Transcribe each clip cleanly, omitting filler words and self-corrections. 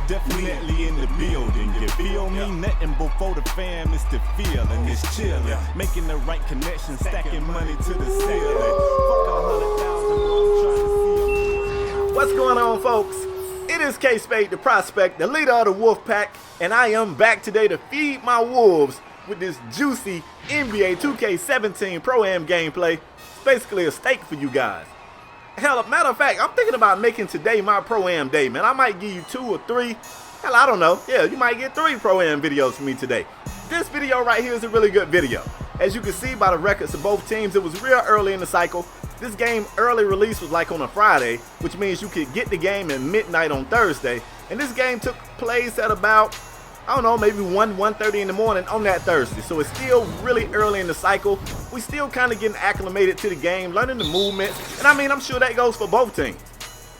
definitely in the building. You feel me? Nothing before the fam is the feeling. It's chillin', making the right connection, stacking money to the ceiling. Fuck 100,000, I'm trying to see. What's going on, folks? It is KspadeTheProspect, the leader of the Wolf Pack, and I am back today to feed my wolves with this juicy NBA 2K17 Pro-Am gameplay. It's basically a steak for you guys. Hell, matter of fact, I'm thinking about making today my Pro-Am day, man. I might give you 2 or 3. Hell, I don't know. Yeah, you might get 3 Pro-Am videos from me today. This video right here is a really good video. As you can see by the records of both teams, it was real early in the cycle. This game early release was like on a Friday, which means you could get the game at midnight on Thursday. And this game took place at about, I don't know, maybe 1:30 in the morning on that Thursday. So it's still really early in the cycle. We still kind of getting acclimated to the game, learning the movements. And I mean, I'm sure that goes for both teams.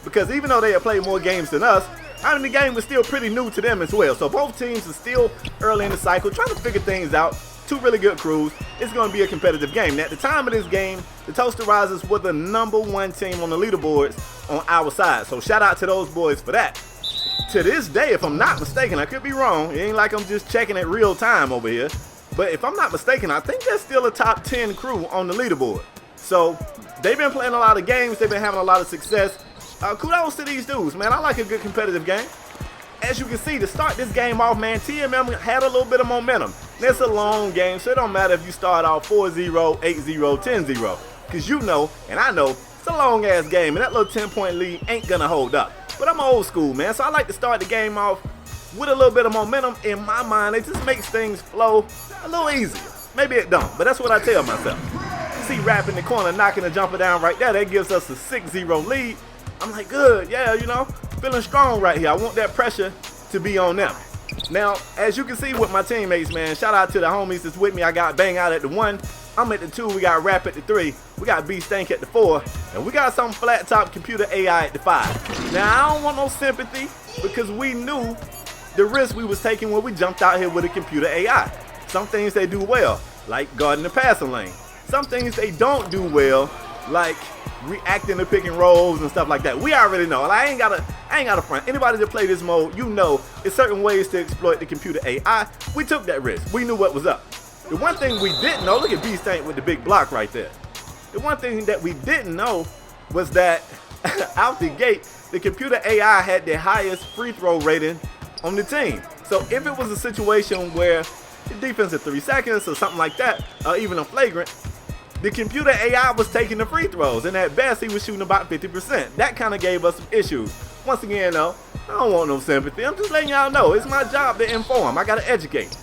Because even though they have played more games than us, I mean, the game was still pretty new to them as well. So both teams are still early in the cycle, trying to figure things out. 2 really good crews. It's going to be a competitive game. Now, at the time of this game, the Toasterizers were the #1 team on the leaderboards on our side. So shout out to those boys for that. To this day, if I'm not mistaken, I could be wrong. It ain't like I'm just checking it real time over here. But if I'm not mistaken, I think they're still a top 10 crew on the leaderboard. So they've been playing a lot of games. They've been having a lot of success. Kudos to these dudes, man. I like a good competitive game. As you can see, to start this game off, man, TMM had a little bit of momentum. It's a long game, so it don't matter if you start off 4-0, 8-0, 10-0. Because you know, and I know, it's a long-ass game, and that little 10-point lead ain't going to hold up. But I'm old school, man, so I like to start the game off with a little bit of momentum. In my mind, it just makes things flow a little easier. Maybe it don't, but that's what I tell myself. You see Rap in the corner knocking the jumper down right there. That gives us a 6-0 lead. I'm like, good, yeah, you know, feeling strong right here. I want that pressure to be on them. Now, as you can see with my teammates, man, shout out to the homies that's with me. I got Bang out at the 1. I'm at the 2. We got Rap at the 3. We got B-Stank at the 4. And we got some flat top computer AI at the 5. Now, I don't want no sympathy because we knew the risk we was taking when we jumped out here with a computer AI. Some things they do well, like guarding the passing lane. Some things they don't do well, like reacting to pick and rolls and stuff like that. We already know. I ain't gotta front. Anybody that play this mode, you know it's certain ways to exploit the computer AI. We took that risk. We knew what was up. The one thing we didn't know, look at B-Stank with the big block right there. The one thing that we didn't know was that out the gate, the computer AI had the highest free throw rating on the team. So if it was a situation where the defense at 3 seconds or something like that, or even a flagrant, the computer AI was taking the free throws, and at best he was shooting about 50%. That kind of gave us some issues. Once again, though, I don't want no sympathy. I'm just letting y'all know it's my job to inform. I gotta educate.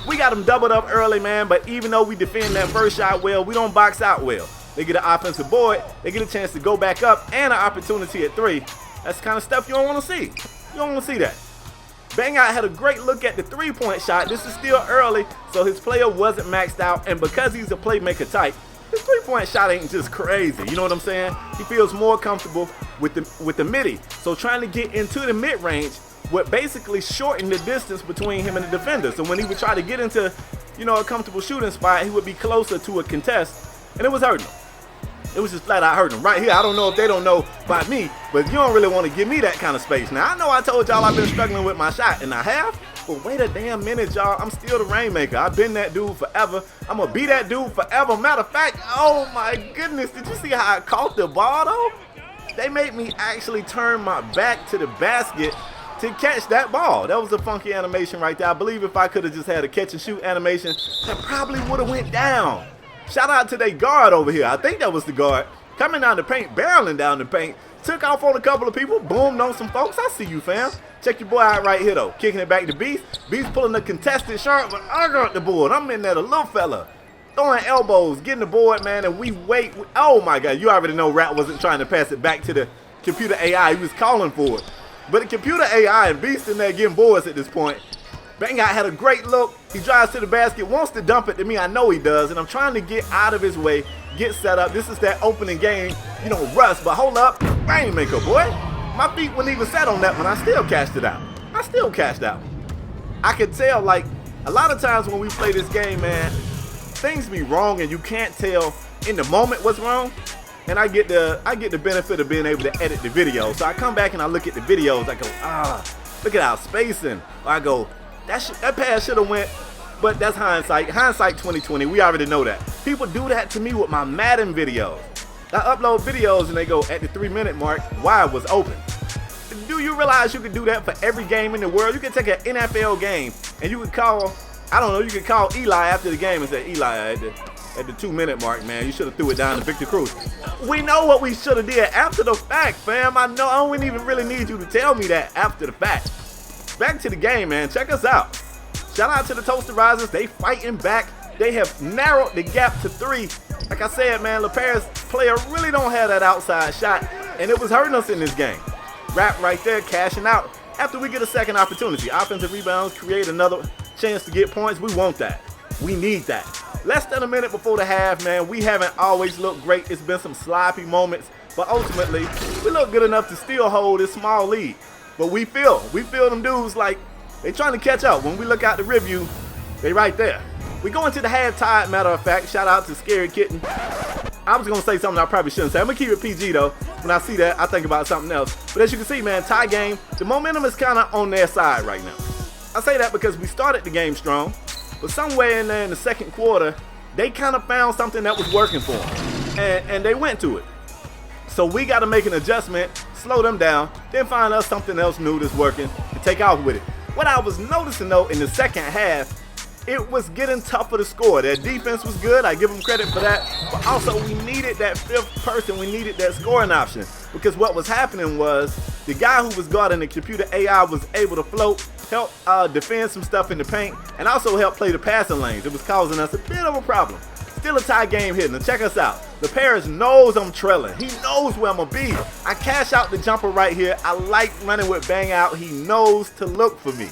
We got them doubled up early, man, but even though we defend that first shot well, we don't box out well. They get an offensive board, they get a chance to go back up, and an opportunity at 3. That's the kind of stuff you don't want to see. You don't want to see that. Bang Out had a great look at the 3-point shot. This is still early, so his player wasn't maxed out, and because he's a playmaker type, his 3-point shot ain't just crazy, you know what I'm saying? He feels more comfortable with the midi. So trying to get into the mid-range would basically shorten the distance between him and the defender. So when he would try to get into, you know, a comfortable shooting spot, he would be closer to a contest, and it was hurting him. It was just flat out hurting him. Right here, I don't know if they don't know about me, but you don't really want to give me that kind of space. Now, I know I told y'all I've been struggling with my shot, and I have. But wait a damn minute, y'all. I'm still the Rainmaker. I've been that dude forever. I'm going to be that dude forever. Matter of fact, oh my goodness. Did you see how I caught the ball, though? They made me actually turn my back to the basket to catch that ball. That was a funky animation right there. I believe if I could have just had a catch and shoot animation, that probably would have went down. Shout out to their guard over here. I think that was the guard. Coming down the paint, barreling down the paint. Took off on a couple of people, boomed on some folks. I see you, fam. Check your boy out right here, though. Kicking it back to Beast. Beast pulling the contested shot, but I got the board. I'm in there, the little fella. Throwing elbows, getting the board, man, and we wait. Oh, my God. You already know Rat wasn't trying to pass it back to the computer AI. He was calling for it. But the computer AI and Beast in there getting boards at this point. Bang Out had a great look. He drives to the basket, wants to dump it to me. I know he does, and I'm trying to get out of his way, get set up. This is that opening game, you know, rust. But hold up, Rainmaker, boy. My feet wouldn't even set on that one. I still cashed it out. I could tell, like, a lot of times when we play this game, man, things be wrong and you can't tell in the moment what's wrong. And I get the benefit of being able to edit the video. So I come back and I look at the videos, I go, Look at our spacing. Or I go, that pass should have went. But that's hindsight. Hindsight 2020. We already know that. People do that to me with my Madden videos. I upload videos and they go, at the 3-minute mark, wide was open. Do you realize you can do that for every game in the world? You can take an NFL game and you can call, I don't know, you can call Eli after the game and say, Eli, at the 2-minute mark, man, you should have threw it down to Victor Cruz. We know what we should have did after the fact, fam. I know, I don't even really need you to tell me that after the fact. Back to the game, man. Check us out. Shout out to the Toaster Risers. They fighting back. They have narrowed the gap to 3. Like I said, man, LaPierre's player really don't have that outside shot, and it was hurting us in this game. Rap right there, cashing out. After we get a second opportunity, offensive rebounds, create another chance to get points. We want that. We need that. Less than a minute before the half, man. We haven't always looked great. It's been some sloppy moments, but ultimately, we look good enough to still hold this small lead. But we feel them dudes like they trying to catch up. When we look out the review, they right there. We go into the halftime, matter of fact. Shout out to Scary Kitten. I was going to say something I probably shouldn't say. I'm going to keep it PG, though. When I see that, I think about something else. But as you can see, man, tie game, the momentum is kind of on their side right now. I say that because we started the game strong, but somewhere in there in the second quarter, they kind of found something that was working for them, and they went to it. So we got to make an adjustment, slow them down, then find us something else new that's working and take off with it. What I was noticing, though, in the second half, it was getting tougher to score. Their defense was good. I give them credit for that. But also, we needed that fifth person. We needed that scoring option. Because what was happening was the guy who was guarding the computer AI was able to float, help defend some stuff in the paint, and also help play the passing lanes. It was causing us a bit of a problem. Still a tie game here. Now check us out. LaPierre knows I'm trailing. He knows where I'm going to be. I cash out the jumper right here. I like running with bang out. He knows to look for me.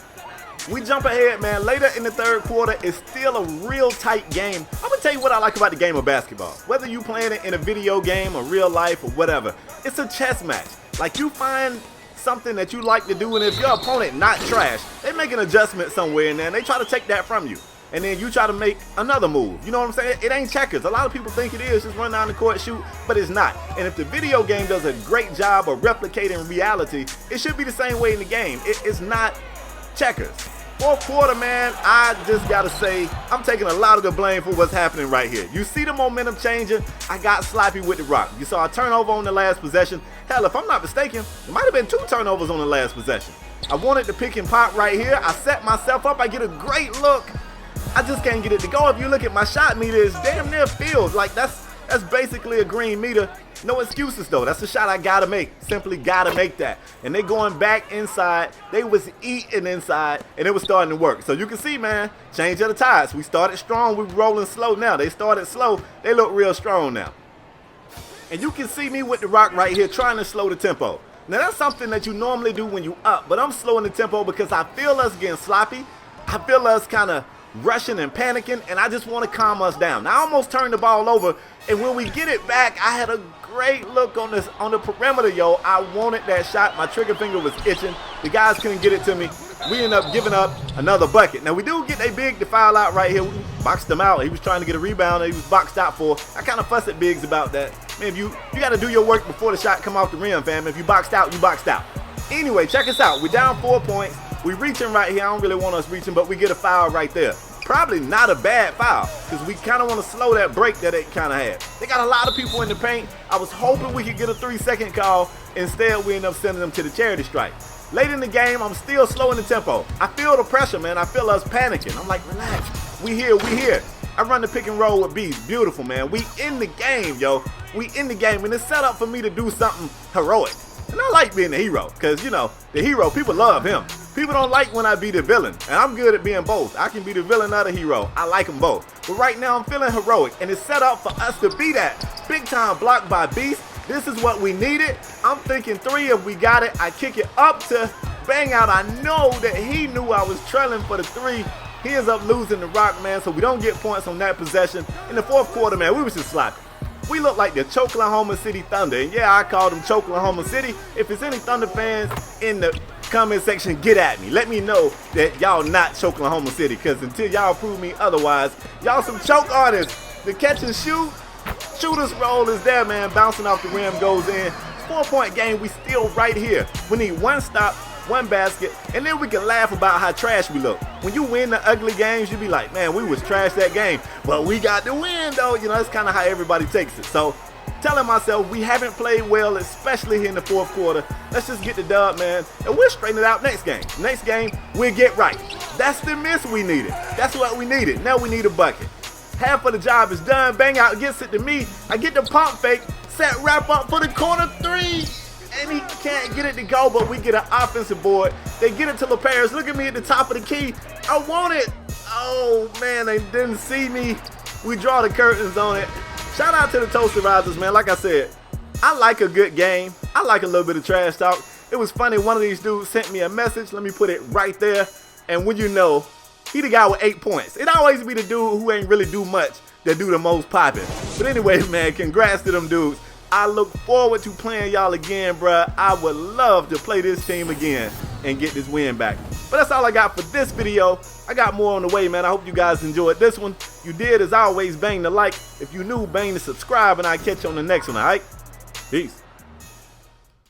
We jump ahead, man. Later in the third quarter, it's still a real tight game. I'm going to tell you what I like about the game of basketball. Whether you playing it in a video game or real life or whatever, it's a chess match. Like, you find something that you like to do, and if your opponent not trash, they make an adjustment somewhere in there, and they try to take that from you. And then you try to make another move. You know what I'm saying? It ain't checkers. A lot of people think it is. Just run down the court, shoot, but it's not. And if the video game does a great job of replicating reality, it should be the same way in the game. It's not checkers. Fourth quarter, man, I just got to say, I'm taking a lot of the blame for what's happening right here. You see the momentum changing? I got sloppy with the rock. You saw a turnover on the last possession. Hell, if I'm not mistaken, it might have been 2 turnovers on the last possession. I wanted to pick and pop right here. I set myself up. I get a great look. I just can't get it to go. If you look at my shot meter, it's damn near filled. Like, that's basically a green meter. No excuses, though. That's the shot I gotta make. Simply gotta make that. And they going back inside. They was eating inside, and it was starting to work. So you can see, man, change of the tides. We started strong. We rolling slow now. They started slow. They look real strong now. And you can see me with the rock right here trying to slow the tempo. Now, that's something that you normally do when you up, but I'm slowing the tempo because I feel us getting sloppy. I feel us kind of rushing and panicking, and I just want to calm us down. Now, I almost turned the ball over, and when we get it back, I had a great look on the perimeter, yo. I wanted that shot. My trigger finger was itching. The guys couldn't get it to me. We ended up giving up another bucket. Now, we do get a big to foul out right here. We boxed him out. He was trying to get a rebound, and he was boxed out for. I kind of fuss at Biggs about that. Man, you got to do your work before the shot come off the rim, fam. If you boxed out, you boxed out. Anyway, check us out. We're down 4 points. We reaching right here. I don't really want us reaching, but we get a foul right there. Probably not a bad foul, because we kind of want to slow that break that it kind of had. They got a lot of people in the paint. I was hoping we could get a 3-second call. Instead, we end up sending them to the charity strike. Late in the game, I'm still slowing the tempo. I feel the pressure, man. I feel us panicking. I'm like, relax. We here. I run the pick and roll with Beast. Beautiful, man. We in the game, yo. We in the game, and it's set up for me to do something heroic. And I like being the hero, because, you know, the hero, people love him. People don't like when I be the villain, and I'm good at being both. I can be the villain or the hero. I like them both. But right now, I'm feeling heroic, and it's set up for us to be that. Big time block by Beast. This is what we needed. I'm thinking 3 if we got it. I kick it up to bang out. I know that he knew I was trailing for the 3. He ends up losing the rock, man, so we don't get points on that possession. In the fourth quarter, man, we was just sloppy. We look like the Choklahoma City Thunder. And yeah, I called them Choklahoma City. If it's any Thunder fans in the comment section, get at me. Let me know that y'all not Choklahoma City, because until y'all prove me otherwise, y'all some choke artists. The catch and shoot, shooter's roll is there, man. Bouncing off the rim goes in. 4-point game, we still right here. We need 1 stop, 1 basket, and then we can laugh about how trash we look. When you win the ugly games, you be like, man, we was trash that game, but we got the win though. You know, that's kind of how everybody takes it. So telling myself we haven't played well, especially here in the 4th quarter. Let's just get the dub, man, and we'll straighten it out next game. Next game, we'll get right. That's the miss we needed. That's what we needed. Now we need a bucket. Half of the job is done. Bang out gets it to me. I get the pump fake, set wrap up for the corner 3. And he can't get it to go, but we get an offensive board. They get it to LaParis. Look at me at the top of the key. I want it. Oh, man, they didn't see me. We draw the curtains on it. Shout out to the Toaster Risers, man. Like I said, I like a good game. I like a little bit of trash talk. It was funny. One of these dudes sent me a message. Let me put it right there. And when you know, he the guy with 8 points. It always be the dude who ain't really do much that do the most popping. But anyway, man, congrats to them dudes. I look forward to playing y'all again, bruh. I would love to play this team again and get this win back. But that's all I got for this video. I got more on the way, man. I hope you guys enjoyed this one. If you did, as always, bang the like. If you new, bang the subscribe, and I'll catch you on the next one, all right? Peace.